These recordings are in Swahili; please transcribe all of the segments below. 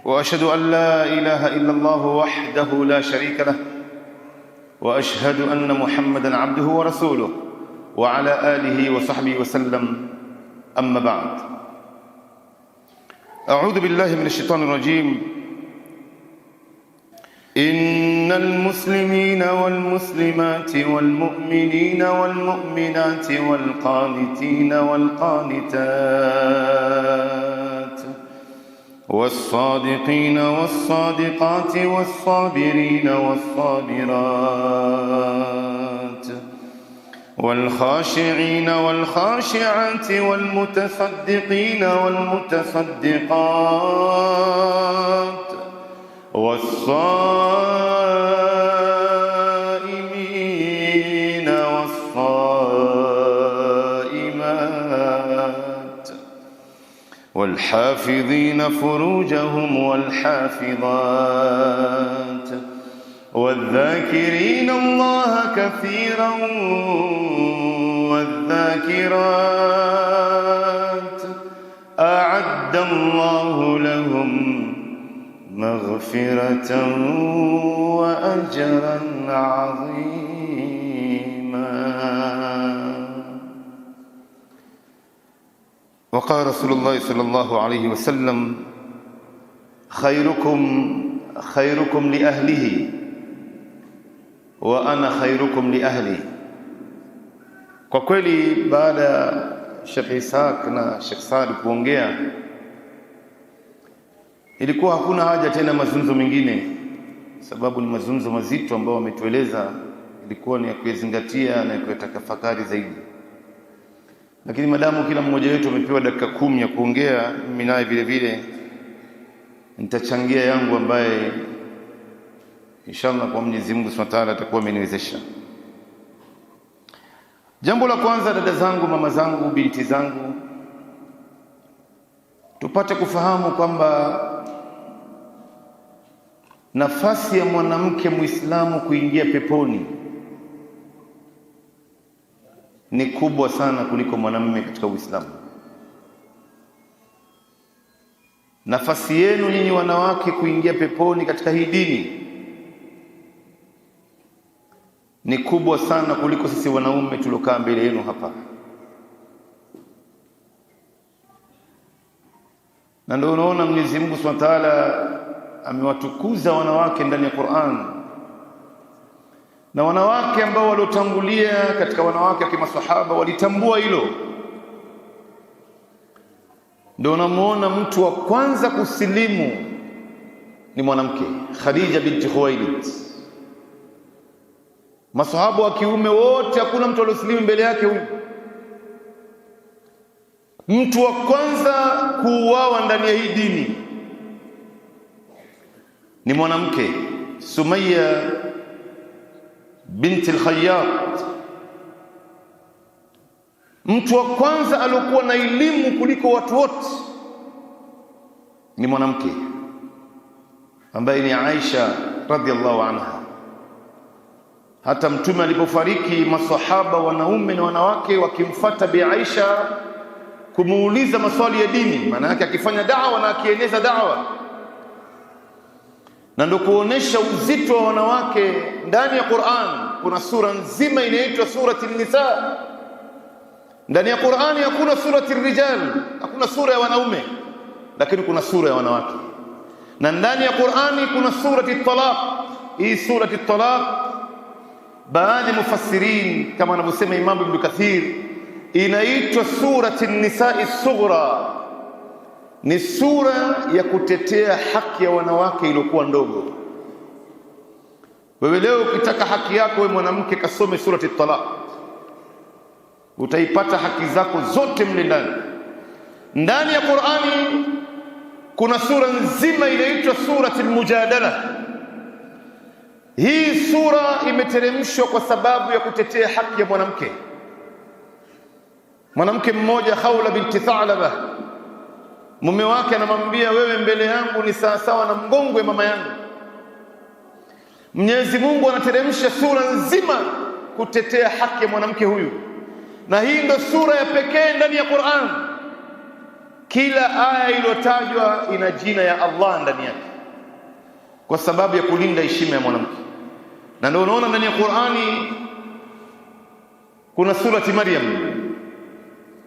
وأشهد أن لا إله إلا الله وحده لا شريك له وأشهد أن محمدًا عبده ورسوله وعلى آله وصحبه وسلم. أما بعد، أعوذ بالله من الشيطان الرجيم. إن المسلمين والمسلمات والمؤمنين والمؤمنات والقانتين والقانتات والصادقين والصادقات والصابرين والصابرات والخاشعين والخاشعات والمتصدقين والمتصدقات والصائمين والصائمات والحافظين فروجهم والحافظات والذاكرين الله كثيرا والذاكرات أعد الله لهم مغفرة وأجرا عظيما. وقال رسول الله صلى الله عليه وسلم: خيركم لأهله وأنا خيركم لأهلي. Kwa kweli baada ya Sheikh Isaac na Sheikh Saad kuongea, ilikuwa hakuna haja tena mazungumzo mengine, sababu ni mazungumzo mazito ambayo wametueleza, ilikuwa ni ya kuzingatia na kuyatafakari zaidi. Lakini madamu kila mmoja wetu amepewa dakika 10 ya kuongea, mimi naye vile vile nitachangia yangu ambaye inshallah kwa Mwenyezi Mungu Subhanahu wa Ta'ala atakuwa ameniwezesha. Jambo la kwanza, dada zangu, mama zangu, binti zangu, tupate kufahamu kwamba nafasi ya mwanamke Muislamu kuingia peponi ni kubwa sana kuliko mwanamume katika Uislamu. Nafasi yenu nyinyi wanawake kuingia peponi katika hii dini ni kubwa sana kuliko sisi wanaume tulokaa mbele yenu hapa. Na ndio unaona Mwenyezi Mungu Subhanahu wa Ta'ala amewatukuza wanawake ndani ya Qur'an, na wanawake ambao waliotangulia katika wanawake wa kimasahaba walitambua hilo. Ndio unamuona mtu wa kwanza kusilimu ni mwanamke, Khadija binti Khuwailid. Masahaba wa kiume wote hakuna mtu aliyosilimu mbele yake huyu. Mtu wa kwanza kuuawa ndani ya hii dini ni mwanamke, Sumayya binti al-Khayyat. Mtu wa kwanza aliyokuwa na elimu kuliko watu wote ni mwanamke ambaye ni Aisha radhiallahu anha. Hata Mtume alipofariki, masahaba wanaume na wanawake wakimfuata Bi Aisha kumuuliza maswali ya dini, maana yake akifanya da'wa na akieneza da'wa. Na ndio kuonesha uzito wa wanawake. Ndani ya Qur'an kuna sura nzima inaitwa surati an-Nisa. Ndani ya Qur'an hakuna surati ar-Rijal, hakuna sura ya wanaume, lakini kuna sura ya wanawake. Na ndani ya Qur'ani kuna surati at-Talaq. Hii surati at-Talaq, baadhi mufassirin kama anavyosema Imam Ibn Kathir, inaitwa surati an-Nisa as-Sughra. Ni sura ya kutetea haki ya wanawake iliyokuwa ndogo. Wewe leo ukitaka haki yako wewe mwanamke, kasome surati at-Talaq, utaipata haki zako zote mle ndani. Ndani ya Qur'ani kuna sura nzima inaitwa surati al-Mujadala. Hii sura imeteremshwa kwa sababu ya kutetea haki ya mwanamke. Mwanamke mmoja, Khawla binti Tha'laba, mume wake anamwambia, wewe mbele yangu ni sawa na mgongo wa mama yangu. Mwenyezi Mungu anateremsha sura nzima kutetea haki ya mwanamke huyu, na hii ndio sura ya pekee ndani ya Qur'an kila aya iliyotajwa ina jina ya Allah ndani yake, kwa sababu ya kulinda heshima ya mwanamke. Na ndio unaona ndani ya Qur'ani kuna surati Maryam,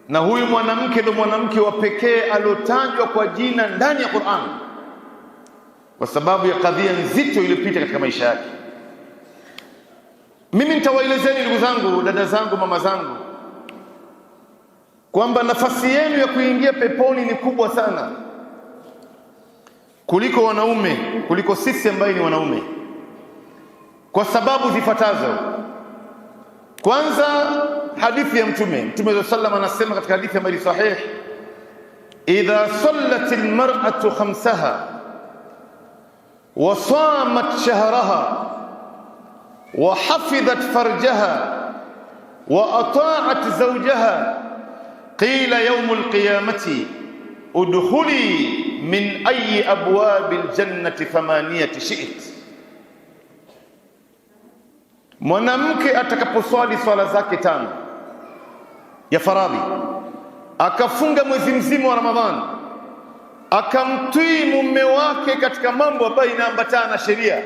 na huyu mwanamke ndio mwanamke wa pekee aliotajwa kwa jina ndani ya Qur'an, kwa sababu ya kadhia nzito iliyopita katika maisha yake. Mimi nitawaelezeni ndugu zangu, dada zangu, mama zangu, kwamba nafasi yenu ya kuingia peponi ni kubwa sana kuliko wanaume, kuliko sisi ambaye ni wanaume, kwa sababu zifuatazo. Kwanza, hadithi ya Mtume sallallahu anasema katika hadithi ambayo ni sahih, idha sallat almar'atu khamsaha wa samat shahraha wa hafidhat farjaha wa ata'at zawjaha qila yawm alqiyamati udkhuli min ayi abwab aljannati thamaniyati shi'it. Mwanamke atakaposwali swala zake 5 ya faradhi, akafunga mwezi mzima wa Ramadhani, akamtii mume wake katika mambo ambayo inaambatana na sheria,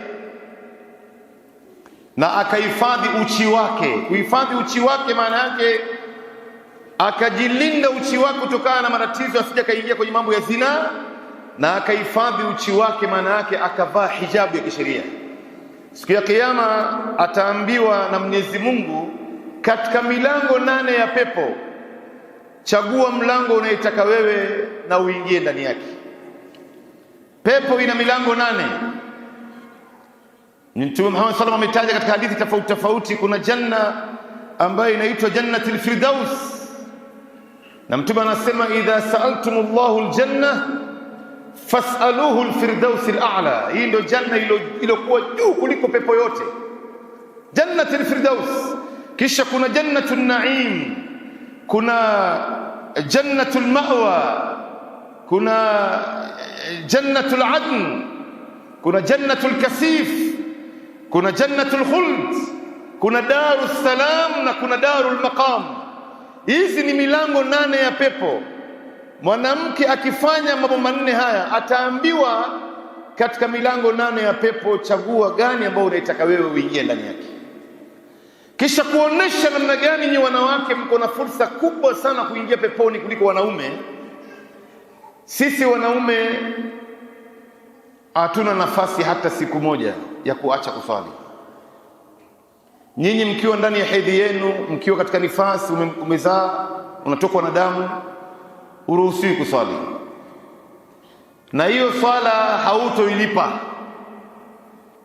na akahifadhi uchi wake. Kuhifadhi uchi wake maana yake akajilinda uchi wake kutokana na matatizo, asije kaingia kwenye mambo ya zina, na akahifadhi uchi wake maana yake akavaa hijabu ya kisheria. Siku ya Kiyama ataambiwa na Mwenyezi Mungu, katika milango 8 ya pepo, chagua mlango unayotaka wewe na uingie ndani yake. Pepo ina milango 8. Mtume Muhammad sallallahu alaihi wasallam ametaja katika hadithi tofauti tofauti, kuna janna ambayo inaitwa jannatul firdaus, na Mtume anasema idha sa'altumullahu aljanna fas'aluhu alfirdaus al'a. Hii ndio janna iliyokuwa juu kuliko pepo yote, jannatul firdaus. Kisha kuna jannatul naim, kuna jannatul ma'wa, kuna jannatul adn, kuna jannatul kasif, kuna jannatul khuld, kuna darus salam na kuna darul maqam. Hizi ni milango 8 ya pepo. Mwanamke akifanya mambo manne haya ataambiwa katika milango 8 ya pepo, chagua gani ambao unaitaka wewe uingie ndani yake. Kisha kuonesha namna gani nyinyi wanawake mko na fursa kubwa sana kuingia peponi kuliko wanaume. Sisi wanaume hatuna nafasi hata siku moja ya kuacha kuswali. Nyinyi mkiwa ndani ya hedhi yenu, mkiwa katika nifasi, umezaa, unatokwa na damu, uruhusiwi kuswali, na hiyo swala hautoilipa.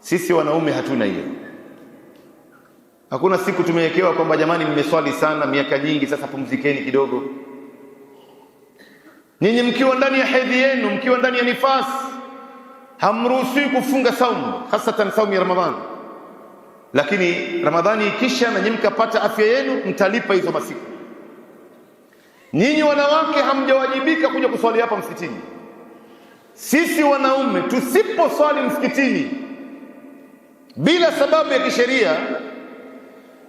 Sisi wanaume hatuna hiyo. Hakuna siku tumewekewa kwamba jamani, mmeswali sana miaka nyingi, sasa pumzikeni kidogo. Nyinyi mkiwa ndani ya hedhi yenu, mkiwa ndani ya nifasi, hamruhusiwi kufunga saumu, hasatan saumu ya Ramadhani. Lakini Ramadhani ikisha na nyinyi mkapata afya yenu, mtalipa hizo masiku. Nyinyi wanawake hamjawajibika kuja kuswali hapa msikitini. Sisi wanaume tusiposwali msikitini bila sababu ya kisheria,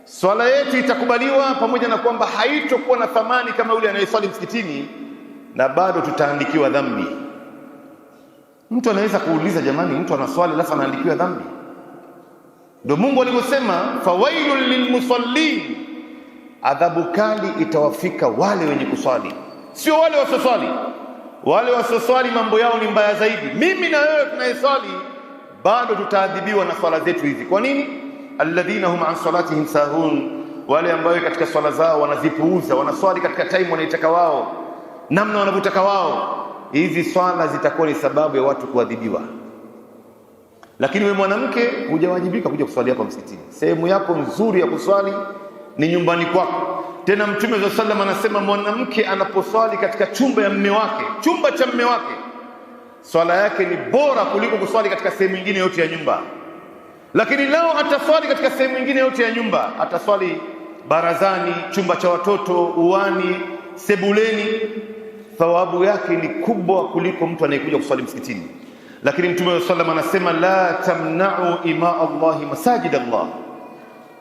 swala yetu itakubaliwa, pamoja na kwamba haitokuwa na thamani kama yule anayeswali msikitini, na bado tutaandikiwa dhambi. Mtu anaweza kuuliza, jamani, mtu anaswali alafu anaandikiwa dhambi? Ndio Mungu alivyosema, fawailul lilmusallin, adhabu kali itawafika wale wenye kuswali, sio wale wasoswali. Wale wasoswali mambo yao ni mbaya zaidi. Mimi na wewe tunayeswali bado tutaadhibiwa na swala zetu hizi. Kwa nini? Alladhina hum an salatihim sahun, wale ambao katika swala zao wanazipuuza, wanaswali katika time wanaitaka wao, namna wanavyotaka wao. Hizi swala zitakuwa ni sababu ya watu kuadhibiwa. Lakini wewe mwanamke hujawajibika kuja kuswali hapa msikitini. Sehemu yako nzuri ya kuswali ni nyumbani kwako. Tena Mtume sallallahu alaihi wasallam anasema mwanamke anaposwali katika chumba ya mume wake, chumba cha mume wake, swala yake ni bora kuliko kuswali katika sehemu nyingine yote ya nyumba. Lakini leo ataswali katika sehemu nyingine yote ya nyumba, ataswali barazani, chumba cha watoto, uani, sebuleni, thawabu yake ni kubwa kuliko mtu anayekuja kuswali msikitini. Lakini Mtume sallallahu alaihi wasallam anasema la tamna'u ima Allahi masajid Allah,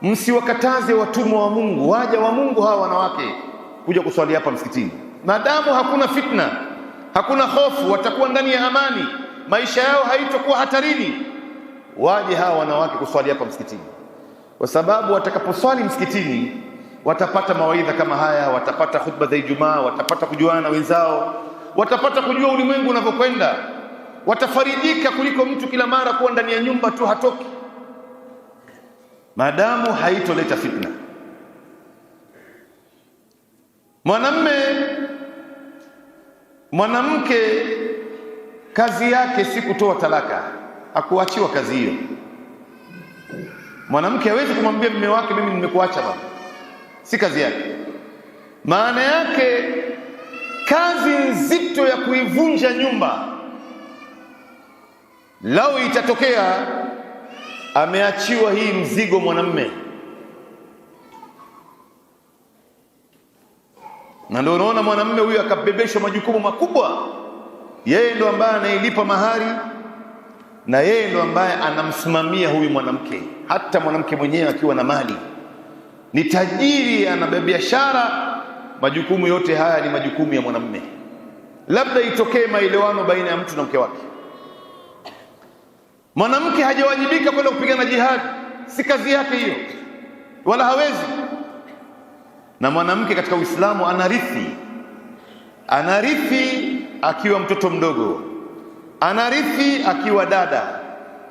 msiwakataze watumwa wa Mungu, waja wa Mungu hawa wanawake kuja kuswali hapa msikitini, maadamu hakuna fitna, hakuna hofu, watakuwa ndani ya amani, maisha yao haitakuwa hatarini, waje hawa wanawake kuswali hapa msikitini, kwa sababu watakaposwali msikitini watapata mawaidha kama haya, watapata khutba za Ijumaa, watapata kujuana na wenzao, watapata kujua ulimwengu unavyokwenda, watafaridika kuliko mtu kila mara kuwa ndani ya nyumba tu hatoki, maadamu haitoleta fitna. Mwanamke kazi yake si kutoa talaka, hakuachiwa kazi hiyo. Mwanamke hawezi kumwambia mume wake mimi nimekuacha baba, si kazi yake. Maana yake kazi nzito ya kuivunja nyumba, lau itatokea ameachiwa hii mzigo mwanamume. Na ndio unaona mwanamume huyu akabebeshwa majukumu makubwa. Yeye ndo ambaye anailipa mahari na yeye ndo ambaye anamsimamia huyu mwanamke. Hata mwanamke mwenyewe akiwa na mali, ni tajiri, ana biashara, majukumu yote haya ni majukumu ya mwanamume. Labda itokee maelewano baina ya mtu na mke wake, mwanamke hajawajibika kwenda kupigana jihad, si kazi yake hiyo, wala hawezi. Na mwanamke katika Uislamu anarithi akiwa mtoto mdogo, anarithi akiwa dada,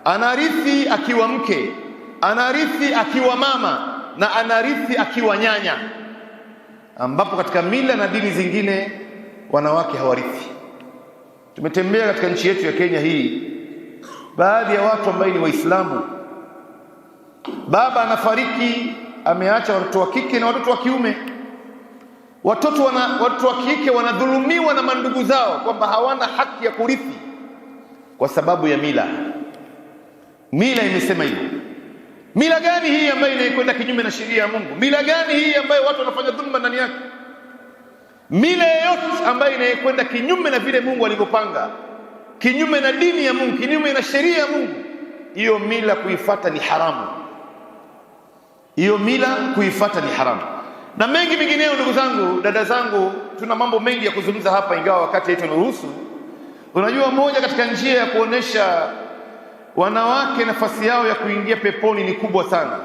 anarithi akiwa mke, anarithi akiwa mama, na anarithi akiwa nyanya, ambapo katika mila na dini zingine wanawake hawarithi. Tumetembea katika nchi yetu ya Kenya hii, baadhi ya watu ambao ni Waislamu, baba anafariki, ameacha watoto wa kike na watoto wa kiume. Watoto wa kike wanadhulumiwa na mandugu zao kwamba hawana haki ya kurithi kwa sababu ya mila. Mila imesema hivyo. Mila gani hii ambayo inakwenda kinyume na sheria ya Mungu? Mila gani hii ambayo watu wanafanya dhulma ndani yake? Mila yoyote ambayo inakwenda kinyume na vile Mungu alivyopanga, kinyume na dini ya Mungu, kinyume na sheria ya Mungu, hiyo mila kuifuata ni haramu. Hiyo mila kuifuata ni haramu. Na mengi mengineyo. Ndugu zangu, dada zangu, tuna mambo mengi ya kuzungumza hapa, ingawa wakati wetu unaruhusu. Unajua, moja katika njia ya kuonesha wanawake nafasi yao ya kuingia peponi ni kubwa sana,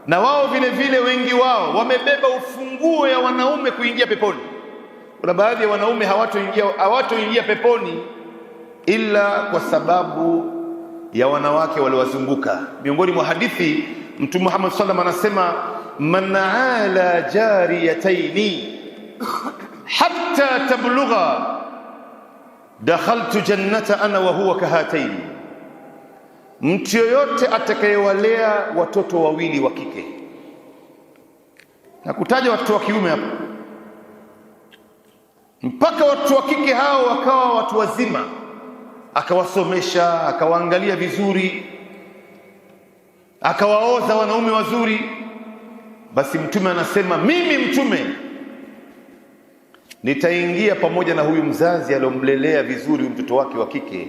na wao vile vile wengi wao wamebeba ufunguo ya wanaume kuingia peponi. Kuna baadhi ya wanaume hawatoingia peponi ila kwa sababu ya wanawake waliowazunguka. Miongoni mwa hadithi, Mtume Muhammad sallallahu alaihi wasallam anasema, man ala jariyataini hatta tablugha dakhaltu jannata ana wa huwa kahataini. Mtu yoyote atakayewalea watoto wawili wa kike, na kutaja watoto wa kiume hapo, mpaka watoto wa kike hao wakawa watu wazima, akawasomesha, akawaangalia vizuri, akawaoza wanaume wazuri, basi Mtume anasema, mimi Mtume nitaingia pamoja na huyu mzazi aliyomlelea vizuri mtoto wake wa kike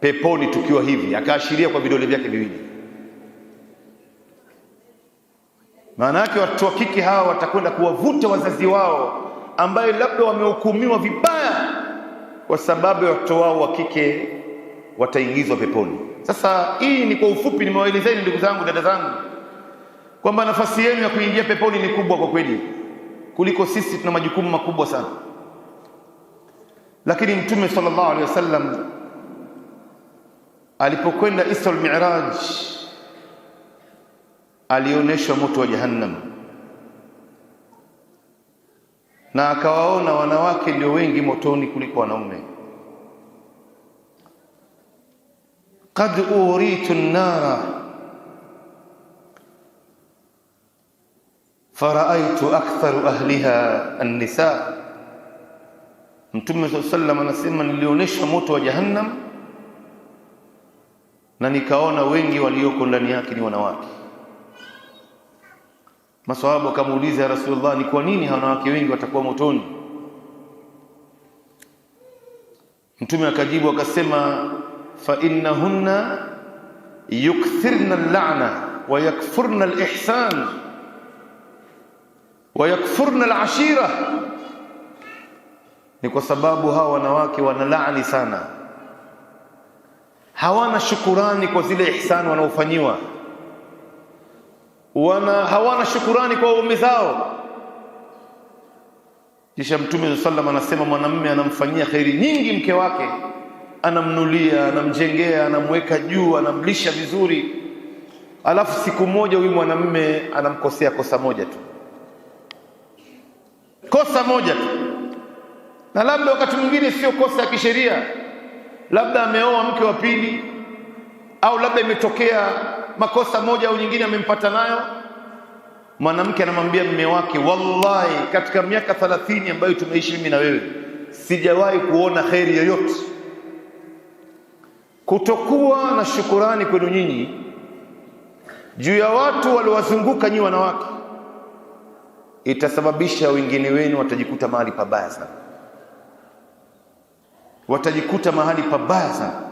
peponi tukiwa hivi. Akaashiria kwa vidole vyake viwili. Maana yake watoto wa kike hawa watakwenda kuwavuta wazazi wao ambaye labda wamehukumiwa vibaya, kwa sababu ya watoto wao wa kike wataingizwa peponi. Sasa hii ni kwa ufupi, nimewaelezeni ndugu zangu, dada zangu, kwamba nafasi yenu ya kuingia peponi ni kubwa kwa kweli, kuliko sisi. Tuna majukumu makubwa sana. Lakini Mtume sallallahu alaihi wasallam alipokwenda Isra al-Mi'raj alionyeshwa moto wa Jahannam, na akawaona wanawake ndio wengi motoni kuliko wanaume. qad uritu an-nara faraitu aktharu ahliha an-nisa. Mtume sallallahu alaihi wasallam anasema, nilionyeshwa moto wa Jahannam na nikaona wengi walioko ndani yake ni wanawake. Maswahaba wakamuuliza, ya Rasulullah, ni kwa nini wanawake wengi watakuwa motoni? Mtume akajibu akasema, fa innahunna yukthirna al-la'na wa yakfurna al-ihsan wa yakfurna al-ashira. Ni kwa sababu hawa wanawake wanalaani sana, hawana shukurani kwa zile ihsani wanaofanyiwa, hawana shukurani kwa waume zao. Kisha Mtume sallallahu alaihi wasallam anasema mwanamume anamfanyia khairi nyingi mke wake, anamnulia, anamjengea, anamweka juu, anamlisha vizuri, alafu siku moja huyu mwanamume anamkosea kosa moja tu, kosa moja tu, na labda wakati mwingine sio kosa ya kisheria, labda ameoa mke wa pili, au labda imetokea makosa moja au nyingine amempata nayo. Mwanamke anamwambia mume wake, wallahi katika miaka 30 ambayo tumeishi mimi na wewe sijawahi kuona khairi yoyote. Kutokuwa na shukurani kwenu nyinyi juu ya watu waliowazunguka nyinyi wanawake itasababisha wengine wenu watajikuta mahali pabaya sana, watajikuta mahali pabaya sana.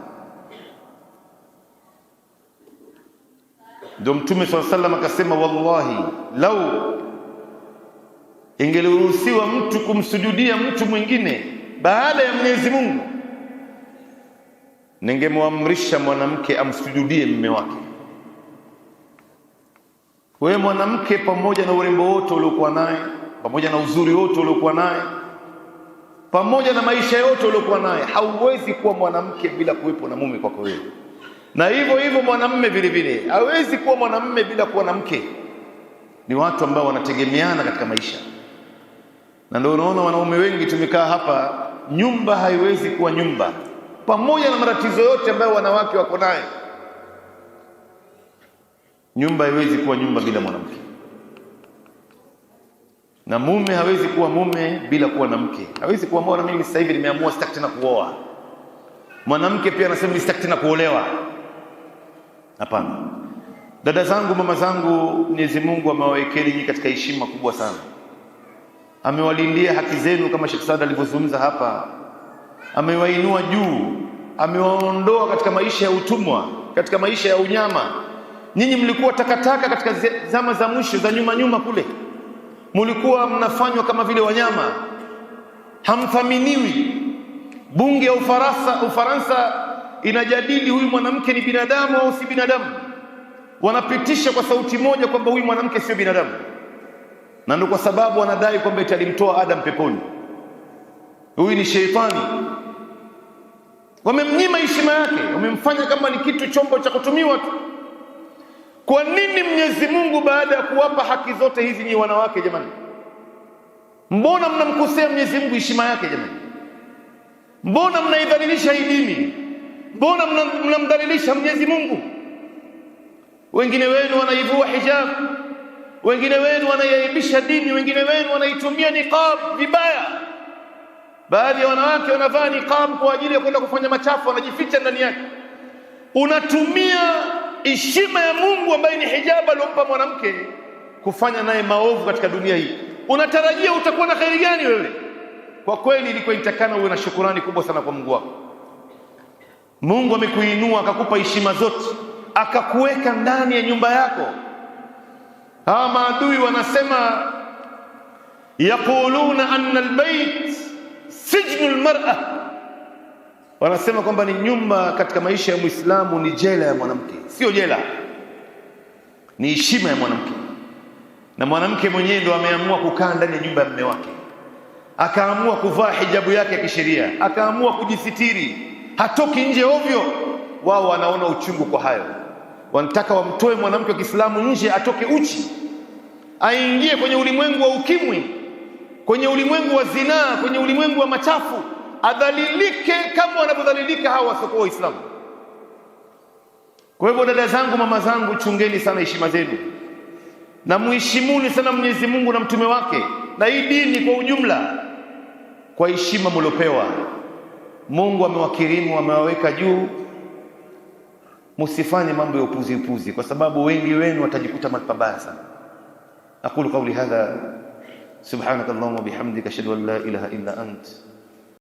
Ndio Mtume sallallahu alaihi wasallam akasema, wallahi lau ingeliruhusiwa mtu kumsujudia mtu mwingine baada ya Mwenyezi Mungu, ningemwamrisha mwanamke amsujudie mume wake. Wewe mwanamke, pamoja na urembo wote uliokuwa naye, pamoja na uzuri wote uliokuwa naye, pamoja na maisha yote uliokuwa naye, hauwezi kuwa mwanamke bila kuwepo na mume kwako wewe. Na hivyo hivyo mwanamume vile vile hawezi kuwa mwanamume bila kuwa na mke. Ni watu ambao wanategemeana katika maisha, na ndio unaona wanaume wengi tumekaa hapa, nyumba haiwezi kuwa nyumba pamoja na matatizo yote ambayo wanawake wako naye. Nyumba haiwezi kuwa nyumba bila mwanamke, na mume hawezi kuwa mume bila kuwa na mke. Hawezi kuwa mbona mimi sasa hivi nimeamua sitaki tena kuoa, mwanamke pia anasema sitaki tena kuolewa. Hapana. Dada zangu, mama zangu, Mwenyezi Mungu amewawekeni nyinyi katika heshima kubwa sana, amewalindia haki zenu kama Sheikh Saad alivyozungumza hapa, amewainua juu, amewaondoa katika maisha ya utumwa, katika maisha ya unyama. Nyinyi mlikuwa takataka katika zama za mwisho za nyuma kule, mlikuwa mnafanywa kama vile wanyama, hamthaminiwi. Bunge ya Ufaransa inajadili huyu mwanamke ni binadamu au si binadamu, wanapitisha kwa sauti moja kwamba huyu mwanamke sio binadamu, na ndio kwa sababu wanadai kwamba italimtoa Adam peponi, huyu ni sheitani. Wamemnyima heshima yake, wamemfanya kama ni kitu chombo cha kutumiwa tu. Kwa nini Mwenyezi Mungu baada ya kuwapa haki zote hizi ni wanawake jamani, mbona mnamkosea Mwenyezi Mungu heshima yake jamani? Mbona mnaidhalilisha hii dini? Mbona mnamdhalilisha Mwenyezi Mungu? Wengine wenu wanaivua hijab, wengine wenu wanaiaibisha dini, wengine wenu wanaitumia niqab vibaya. Baadhi ya wanawake wanavaa niqab kwa ajili ya kwenda kufanya machafu, wanajificha ndani yake. Unatumia heshima ya Mungu ambaye ni hijab aliyompa mwanamke kufanya naye maovu katika dunia hii. Unatarajia utakuwa na khairi gani wewe? Kwa kweli ilikuwa inatakana uwe na shukrani kubwa sana kwa Mungu wako. Mungu amekuinua akakupa heshima zote, akakuweka ndani ya nyumba yako. Hawa maadui wanasema, yaquluna anna albayt sijnu almar'a, wanasema kwamba ni nyumba katika maisha ya Muislamu ni jela ya mwanamke. Sio jela, ni heshima ya mwanamke. Na mwanamke mwenyewe ndo ameamua kukaa ndani ya nyumba ya mume wake, akaamua kuvaa hijabu yake ya kisheria, akaamua kujisitiri, hatoki nje ovyo. Wao wanaona uchungu kwa hayo, wanataka wamtoe mwanamke wa Kiislamu nje, atoke uchi, aingie kwenye ulimwengu wa ukimwi, kwenye ulimwengu wa zinaa, kwenye ulimwengu wa machafu, adhalilike kama wanavyodhalilika hawa wasiokuwa Waislamu. Kwa hivyo dada zangu, mama zangu, chungeni sana heshima zenu na muheshimuni sana Mwenyezi Mungu na mtume wake na hii dini kwa ujumla, kwa heshima mliopewa. Mungu amewakirimu, amewaweka juu. Msifanye mambo ya upuzi, kwa sababu wengi wenu watajikuta mahali pabaya sana. Aqulu qawli hadha subhanakallahumma bihamdika ashhadu an la ilaha illa ant